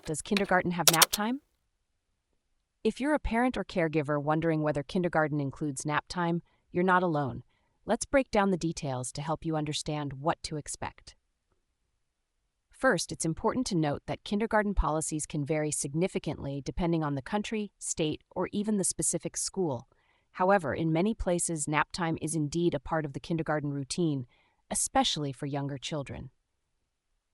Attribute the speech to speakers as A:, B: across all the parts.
A: Does kindergarten have nap time? If you're a parent or caregiver wondering whether kindergarten includes nap time, you're not alone. Let's break down the details to help you understand what to expect. First, it's important to note that kindergarten policies can vary significantly depending on the country, state, or even the specific school. However, in many places, nap time is indeed a part of the kindergarten routine, especially for younger children.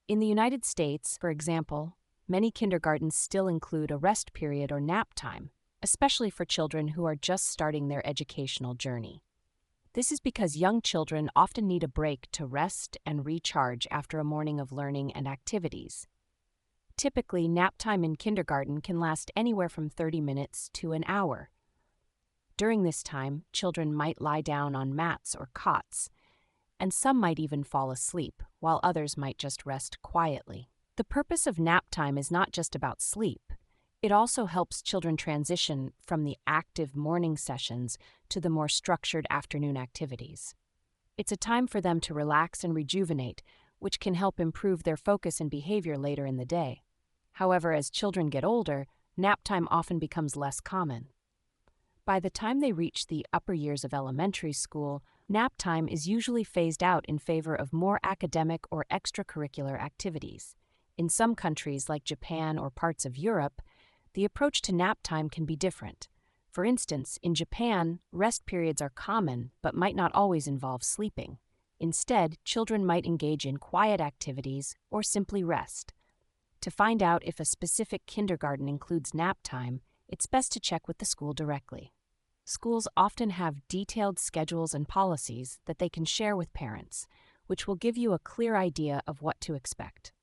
A: In the United States, for example, many kindergartens still include a rest period or nap time, especially for children who are just starting their educational journey. This is because young children often need a break to rest and recharge after a morning of learning and activities. Typically, nap time in kindergarten can last anywhere from 30 minutes to an hour. During this time, children might lie down on mats or cots, and some might even fall asleep, while others might just rest quietly. The purpose of nap time is not just about sleep. It also helps children transition from the active morning sessions to the more structured afternoon activities. It's a time for them to relax and rejuvenate, which can help improve their focus and behavior later in the day. However, as children get older, nap time often becomes less common. By the time they reach the upper years of elementary school, nap time is usually phased out in favor of more academic or extracurricular activities. In some countries, like Japan or parts of Europe, the approach to nap time can be different. For instance, in Japan, rest periods are common but might not always involve sleeping. Instead, children might engage in quiet activities or simply rest. To find out if a specific kindergarten includes nap time, it's best to check with the school directly. Schools often have detailed schedules and policies that they can share with parents, which will give you a clear idea of what to expect.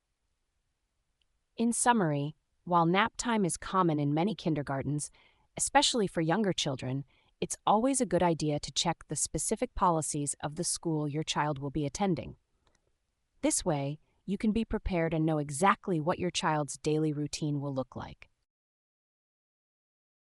A: In summary, while nap time is common in many kindergartens, especially for younger children, it's always a good idea to check the specific policies of the school your child will be attending. This way, you can be prepared and know exactly what your child's daily routine will look like.